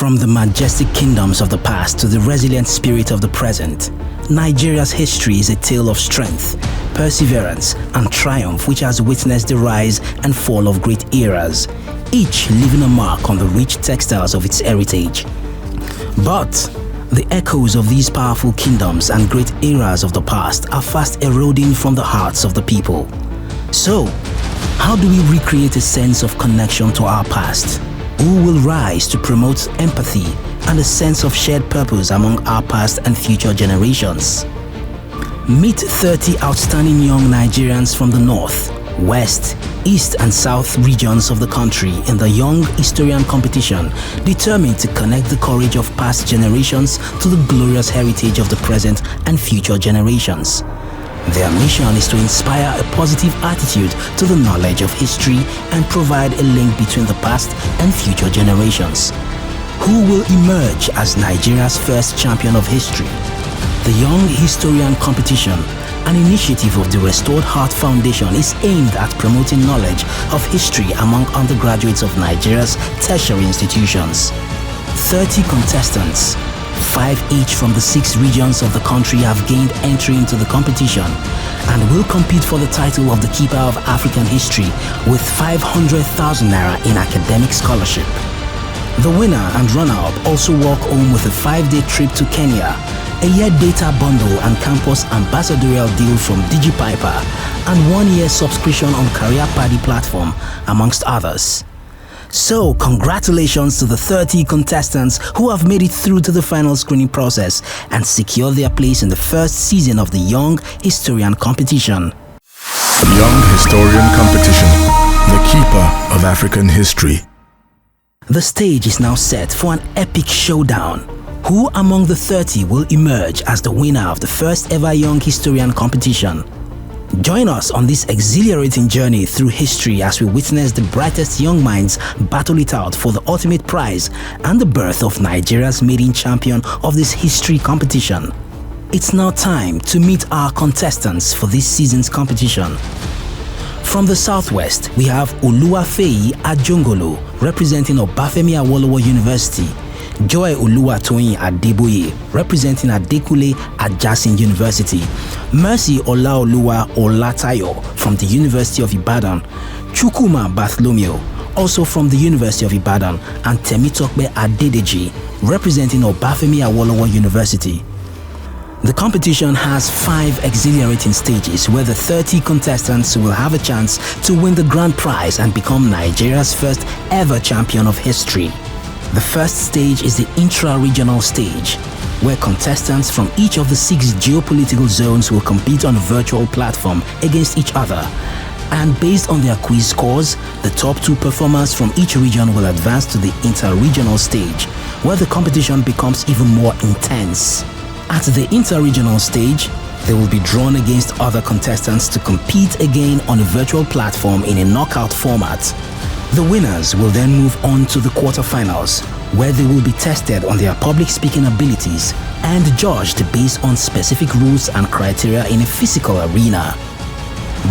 From the majestic kingdoms of the past to the resilient spirit of the present, Nigeria's history is a tale of strength, perseverance, and triumph which has witnessed the rise and fall of great eras, each leaving a mark on the rich textiles of its heritage. But the echoes of these powerful kingdoms and great eras of the past are fast eroding from the hearts of the people. So, how do we recreate a sense of connection to our past? Who will rise to promote empathy and a sense of shared purpose among our past and future generations? Meet 30 outstanding young Nigerians from the North, West, East and South regions of the country in the Young Historian Competition, determined to connect the courage of past generations to the glorious heritage of the present and future generations. Their mission is to inspire a positive attitude to the knowledge of history and provide a link between the past and future generations. Who will emerge as Nigeria's first champion of history? The Young Historian Competition, an initiative of the Restored Heart Foundation, is aimed at promoting knowledge of history among undergraduates of Nigeria's tertiary institutions. 30 contestants, 5 each from the 6 regions of the country, have gained entry into the competition and will compete for the title of the Keeper of African History with 500,000 naira in academic scholarship. The winner and runner-up also walk home with a 5-day trip to Kenya, a year data bundle and campus ambassadorial deal from DigiPiper, and 1-year subscription on Career Paddy platform, amongst others. So, congratulations to the 30 contestants who have made it through to the final screening process and secured their place in the first season of the Young Historian Competition. Young Historian Competition, the Keeper of African History. The stage is now set for an epic showdown. Who among the 30 will emerge as the winner of the first ever Young Historian Competition? Join us on this exhilarating journey through history as we witness the brightest young minds battle it out for the ultimate prize and the birth of Nigeria's maiden champion of this history competition. It's now time to meet our contestants for this season's competition. From the southwest, we have Oluwafeyi Ajongolo representing Obafemi Awolowo University, Joy Oluwatoyin Adeboye representing Adekunle Ajasin University, Mercy Olaoluwa Olatayo from the University of Ibadan, Chukwuma Bartholomew also from the University of Ibadan, and Temitokbe Adedeji representing Obafemi Awolowo University. The competition has 5 exhilarating stages where the 30 contestants will have a chance to win the grand prize and become Nigeria's first ever champion of history. The first stage is the intra-regional stage, where contestants from each of the 6 geopolitical zones will compete on a virtual platform against each other. And based on their quiz scores, the top 2 performers from each region will advance to the inter-regional stage, where the competition becomes even more intense. At the inter-regional stage, they will be drawn against other contestants to compete again on a virtual platform in a knockout format. The winners will then move on to the quarterfinals, where they will be tested on their public speaking abilities and judged based on specific rules and criteria in a physical arena.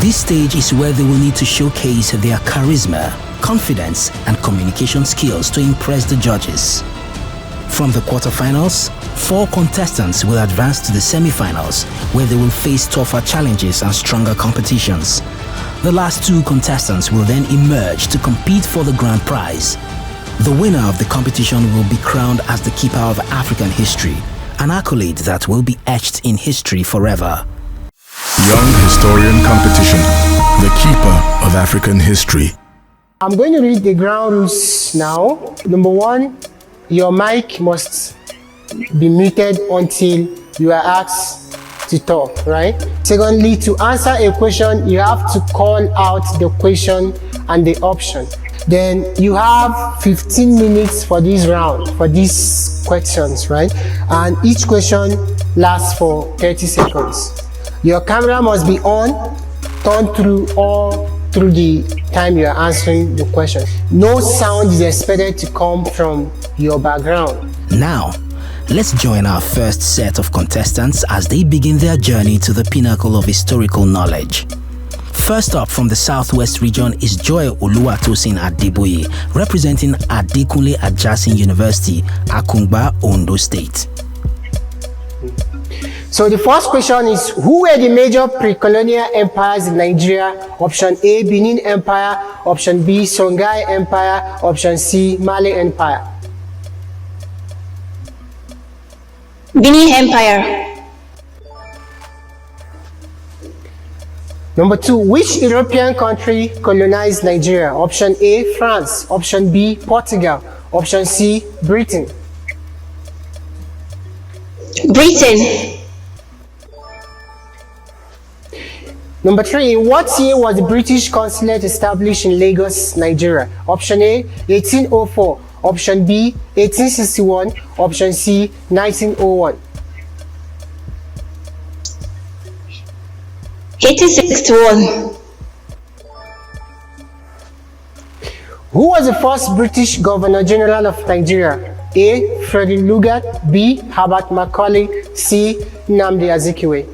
This stage is where they will need to showcase their charisma, confidence, and communication skills to impress the judges. From the quarterfinals, 4 contestants will advance to the semifinals, where they will face tougher challenges and stronger competitions. The last 2 contestants will then emerge to compete for the grand prize. The winner of the competition will be crowned as the Keeper of African History, an accolade that will be etched in history forever. Young Historian Competition, the Keeper of African History. I'm going to read the ground rules now. Number 1, your mic must be muted until you are asked to talk, right? Secondly, to answer a question, you have to call out the question and the option. Then you have 15 minutes for this round, for these questions, right? And each question lasts for 30 seconds. Your camera must be on, turned through all through the time you are answering the question. No sound is expected to come from your background. Now, let's join our first set of contestants as they begin their journey to the pinnacle of historical knowledge. First up from the Southwest region is Joy Oluwatosin Adeboye, representing Adekunle Ajasin University, Akungba, Ondo State. So the first question is, who were the major pre-colonial empires in Nigeria? Option A, Benin Empire. Option B, Songhai Empire. Option C, Mali Empire. Benin Empire. Number 2, which European country colonized Nigeria? Option A, France. Option B, Portugal. Option C, Britain. Britain. Number 3, in what year was the British consulate established in Lagos, Nigeria? Option A, 1804. Option B, 1861. Option C, 1901. 1861. Who was the first British Governor General of Nigeria? A, Frederick Lugard. B, Herbert Macaulay. C, Nnamdi Azikiwe.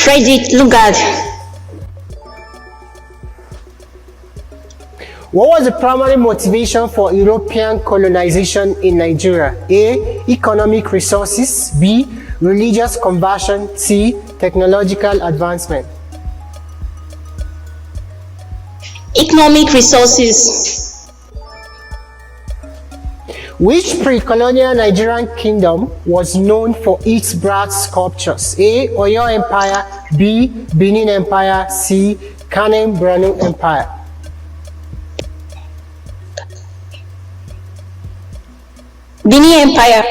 Frederick Lugard. What was the primary motivation for European colonization in Nigeria? A, economic resources. B, religious conversion. C, technological advancement. Economic resources. Which pre-colonial Nigerian kingdom was known for its brass sculptures? A, Oyo Empire. B, Benin Empire. C, Kanem Borno Empire. Benin Empire.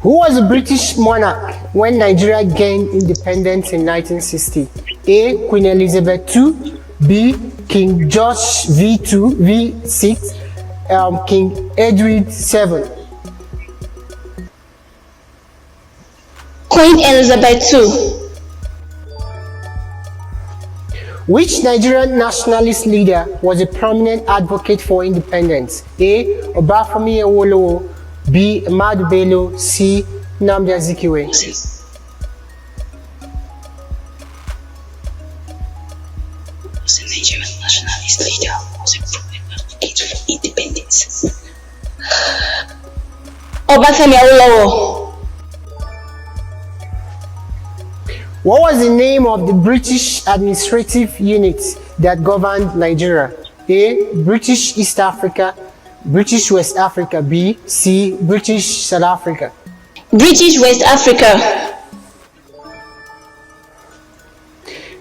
Who was the British monarch when Nigeria gained independence in 1960? A, Queen Elizabeth II. B, King George V6. King Edward VII. Queen Elizabeth II. Which Nigerian nationalist leader was a prominent advocate for independence? A, Obafemi Awolowo. B, Ahmadu Bello. C, Nnamdi Azikiwe. Was a Nigerian nationalist leader was a prominent advocate for independence. Obafemi Awolowo. What was the name of the British administrative unit that governed Nigeria? A, British East Africa. British West Africa. B, C, British South Africa. British West Africa.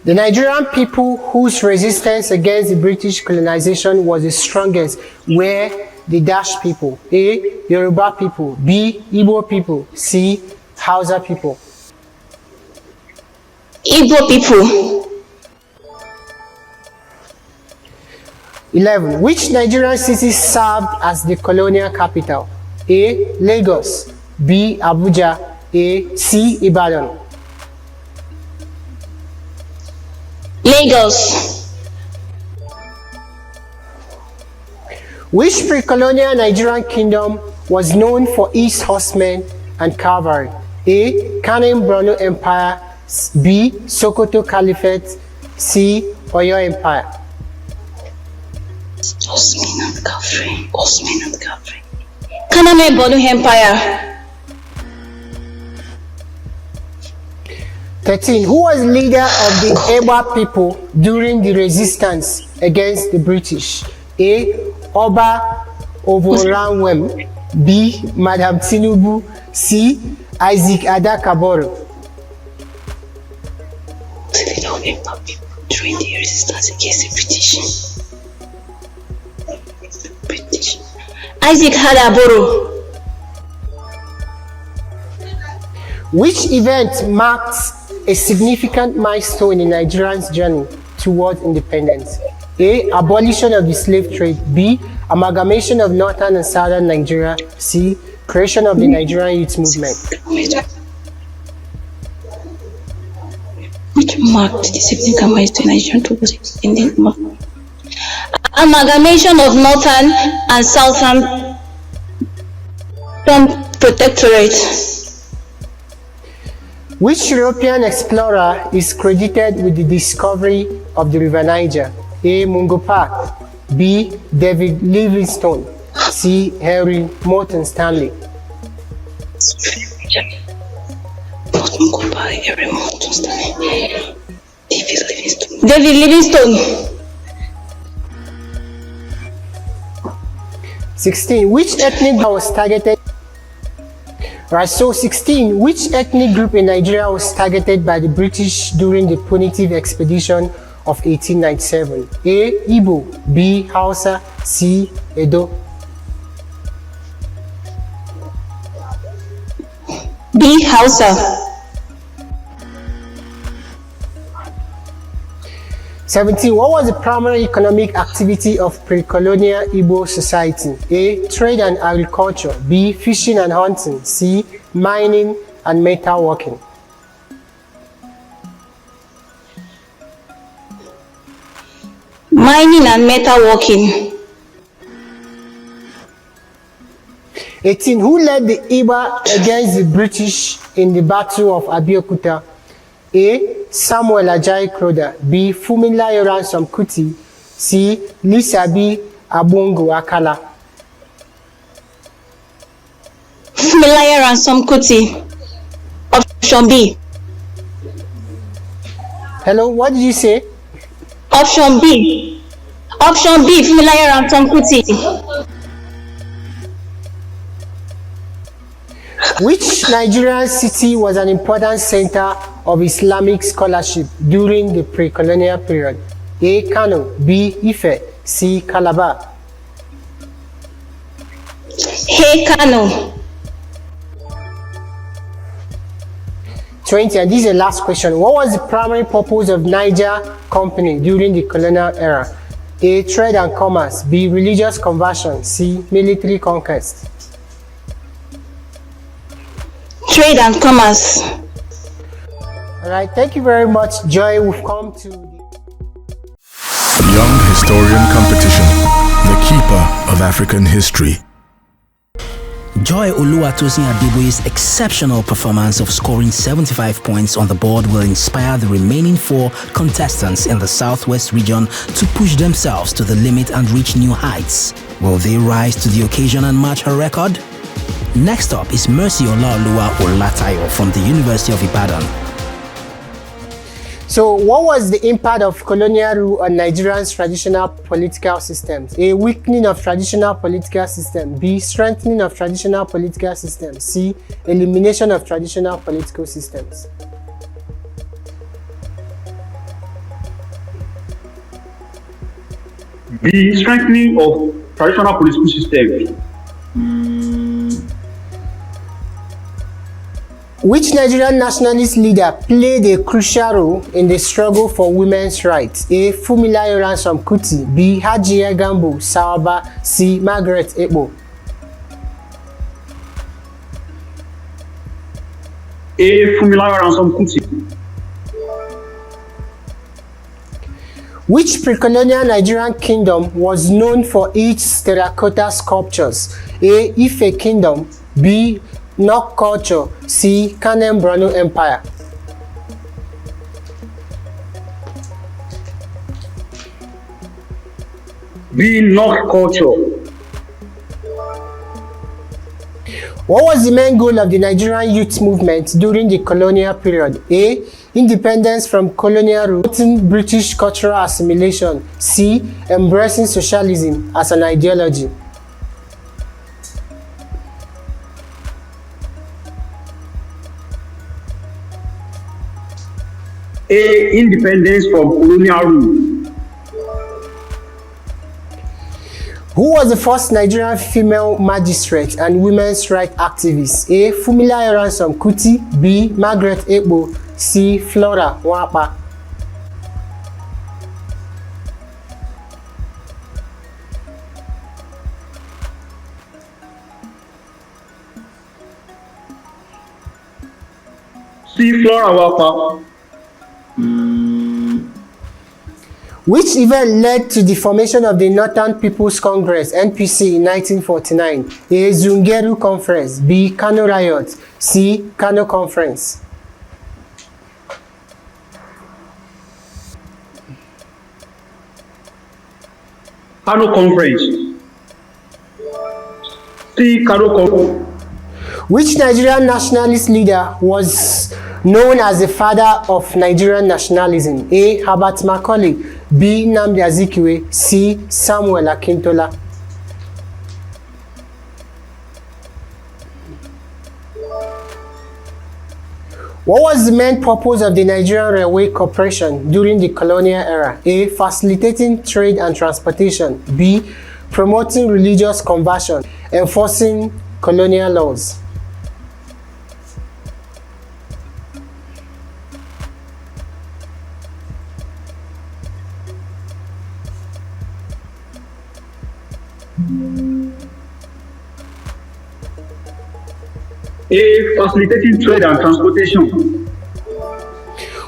The Nigerian people whose resistance against the British colonization was the strongest were the Dash people. A, Yoruba people. B, Igbo people. C, Hausa people. Igbo people. 11. Which Nigerian city served as the colonial capital? A, Lagos. B, Abuja. C, Ibadan. Lagos. Which pre-colonial Nigerian kingdom was known for its horsemen and cavalry? A, Kanem Borno Empire. B, Sokoto Caliphate. C, Oyo Empire. Horsemen and cavalry. Horsemen and cavalry. Kanem Borno Empire. 13. Who was leader of the Ewa people during the resistance against the British? A, Oba Ovoranwem. B, Madam Tinubu. C, Isaac Adakaboro. The leader of Ewa people during the resistance against the British. Isaac Adakaboro. Which event marked a significant milestone in Nigerians' journey towards independence? A, abolition of the slave trade. B, amalgamation of northern and southern Nigeria. C, creation of the Nigerian youth movement. Which marked the significant milestone in Nigerian towards independence? Amalgamation of northern and southern protectorate. Which European explorer is credited with the discovery of the River Niger? A. Mungo Park, B. David Livingstone, C. Henry Morton Stanley. Both Mungo Park, Henry Morton Stanley, David Livingstone. David Livingstone. 16. Which ethnic group was targeted? Right, so 16. Which ethnic group in Nigeria was targeted by the British during the punitive expedition of 1897? A. Igbo, B. Hausa, C. Edo. B. Hausa. 17. What was the primary economic activity of pre-colonial Igbo society? A. Trade and agriculture, B. Fishing and hunting, C. Mining and metal working. Mining and metal working. 18. Who led the Iba against the British in the Battle of Abeokuta? A. Samuel Ajayi Crowther, B. Funmilayo Ransome Kuti, C. Lisabi Abungo Akala. Funmilayo Ransome Kuti. Option B. Hello, what did you say? Option B. Option B. Funmilayo Ransome Kuti. Which Nigerian city was an important center of Islamic scholarship during the pre-colonial period? A. Kano, B. Ife, C. Calabar. A. Kano. 20. And this is the last question. What was the primary purpose of Niger Company during the colonial era? A. Trade and commerce, B. Religious conversion, C. Military conquest. Trade and commerce. All right, thank you very much, Joy. We've come to the Young Historian Competition, the keeper of African history. Joy Oluwatosin Adeboye's exceptional performance of scoring 75 points on the board will inspire the remaining 4 contestants in the Southwest region to push themselves to the limit and reach new heights. Will they rise to the occasion and match her record? Next up is Mercy Olaoluwa Olatayo from the University of Ibadan. So, what was the impact of colonial rule on Nigeria's traditional political systems? A. Weakening of traditional political system, B. Strengthening of traditional political systems, C. Elimination of traditional political systems. The strengthening of traditional political systems. Which Nigerian nationalist leader played a crucial role in the struggle for women's rights? A. Funmilayo Ransome Kuti, B. Hajiya Gambo Sawaba, C. Margaret Ekpo. A. Funmilayo Ransome Kuti. Which pre-colonial Nigerian kingdom was known for its terracotta sculptures? A. Ife Kingdom, B. Nok culture, C. Kanem Borno Empire. B. Nok culture. What was the main goal of the Nigerian youth movement during the colonial period? A. Independence from colonial rule, promoting British cultural assimilation, C. Embracing socialism as an ideology. A. Independence from colonial rule. Who was the first Nigerian female magistrate and women's rights activist? A. Funmilayo Ransome Kuti, B. Margaret Ekpo, C. Flora Nwapa. C. Flora Nwapa. Which event led to the formation of the Northern People's Congress (NPC) in 1949? A. Zungeru Conference, B. Kano Riot, C. Kano Conference. Kano Conference. C. Kano Conference. Which Nigerian nationalist leader was known as the father of Nigerian nationalism? A. Herbert Macaulay, B. Nnamdi Azikiwe, C. Samuel Akintola. What was the main purpose of the Nigerian Railway Corporation during the colonial era? A. Facilitating trade and transportation. B. Promoting religious conversion, enforcing colonial laws. A. Facilitating trade and transportation.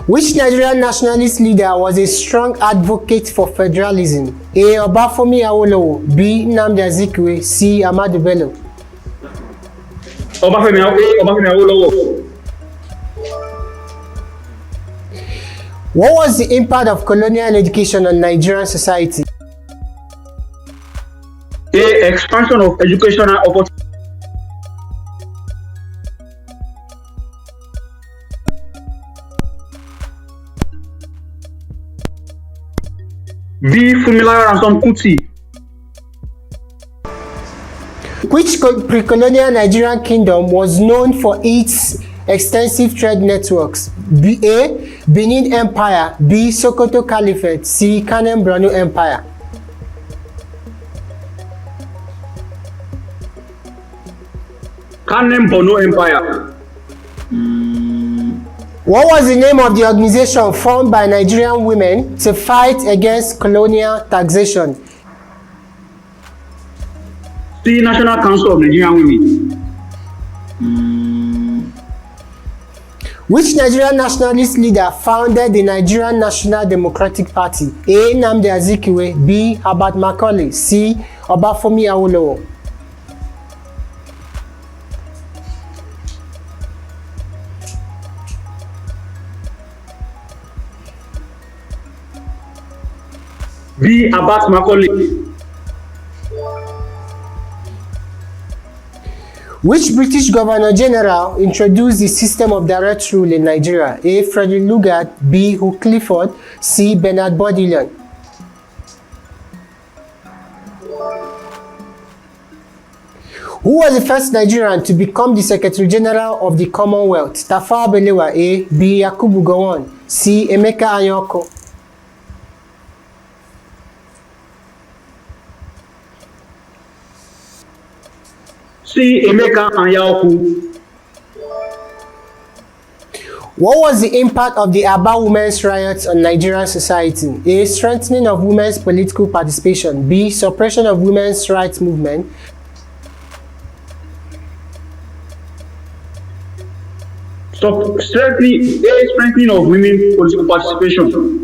Which Nigerian nationalist leader was a strong advocate for federalism? A. Obafemi Awolowo, B. Nnamdi Azikiwe, C. Ahmadu Bello. Obafemi Awolowo. What was the impact of colonial education on Nigerian society? A. Expansion of educational opportunities. B. Funmilayo Ransome Kuti. Which pre-colonial Nigerian kingdom was known for its extensive trade networks? A. Benin Empire, B. Sokoto Caliphate, C. Kanem Borno Empire. Kanem Borno Empire. What was the name of the organization formed by Nigerian women to fight against colonial taxation? C. National Council of Nigerian Women. Which Nigerian nationalist leader founded the Nigerian National Democratic Party? A. Nnamdi Azikiwe, B. Herbert Macaulay, C. Obafemi Awolowo. B. Herbert Macaulay. Which British Governor General introduced the system of direct rule in Nigeria? A. Frederick Lugard, B. Hugh Clifford, C. Bernard Bodleian. Who was the first Nigerian to become the Secretary General of the Commonwealth? Tafawa Balewa, A. B. Yakubu Gowon, C. Emeka Anyako. C. Emeka Anyaoku. What was the impact of the Aba women's riots on Nigerian society? A. Strengthening of women's political participation. B. Suppression of women's rights movement. Strengthening of women's political participation.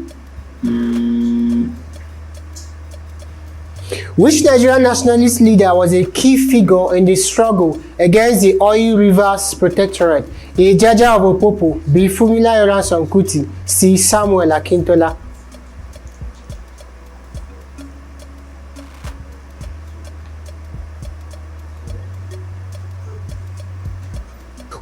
Which Nigerian nationalist leader was a key figure in the struggle against the Oil Rivers Protectorate? A. Jaja of Opopo, B. Funmilayo Ransome Kuti, C. Samuel Akintola.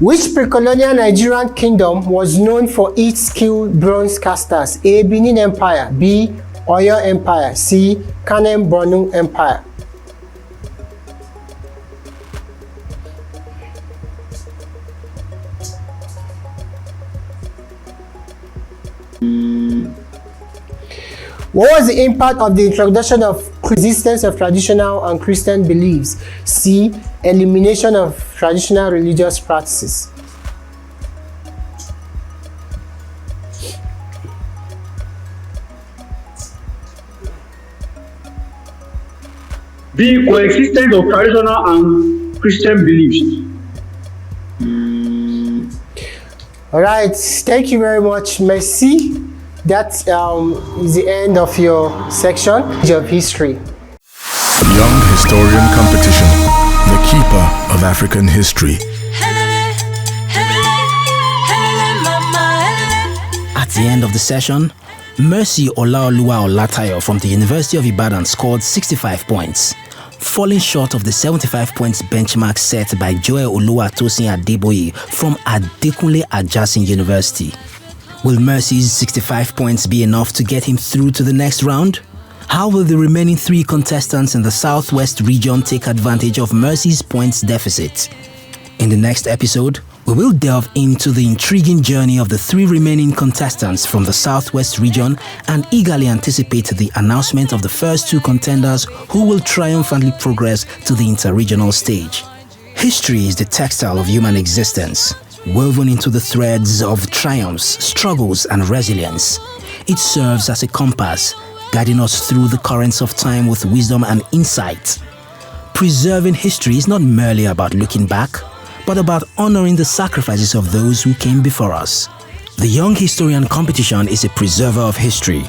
Which pre-colonial Nigerian kingdom was known for its skilled bronze casters? A. Benin Empire, B. Oyo Empire, C. Kanem Borno Empire. What was the impact of the introduction of resistance of traditional and Christian beliefs? C. Elimination of traditional religious practices. B. Coexistence of traditional and Christian beliefs. All right, thank you very much, Merci. That is the end of your section of history. Young Historian Competition, the keeper of African history. At the end of the session, Mercy Olaoluwa Olatayo from the University of Ibadan scored 65 points, falling short of the 75 points benchmark set by Joel Oluwatosin Adeboye from Adekunle Ajasin University. Will Mercy's 65 points be enough to get him through to the next round? How will the remaining 3 contestants in the Southwest region take advantage of Mercy's points deficit? In the next episode, we will delve into the intriguing journey of the 3 remaining contestants from the Southwest region and eagerly anticipate the announcement of the first 2 contenders who will triumphantly progress to the interregional stage. History is the textile of human existence, woven into the threads of triumphs, struggles, and resilience. It serves as a compass, guiding us through the currents of time with wisdom and insight. Preserving history is not merely about looking back, but about honoring the sacrifices of those who came before us. The Young Historian Competition is a preserver of history.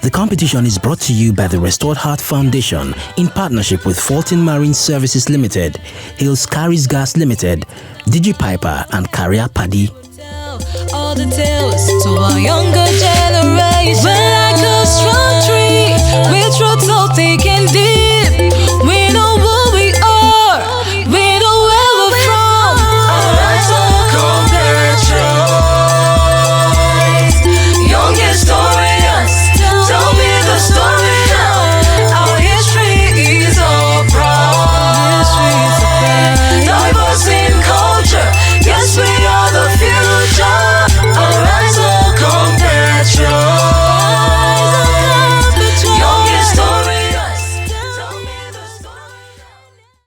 The competition is brought to you by the Restored Heart Foundation in partnership with Fulton Marine Services Limited, Hills Caris Gas Limited, DigiPiper, and Carrier Paddy. All the tales to our younger generation.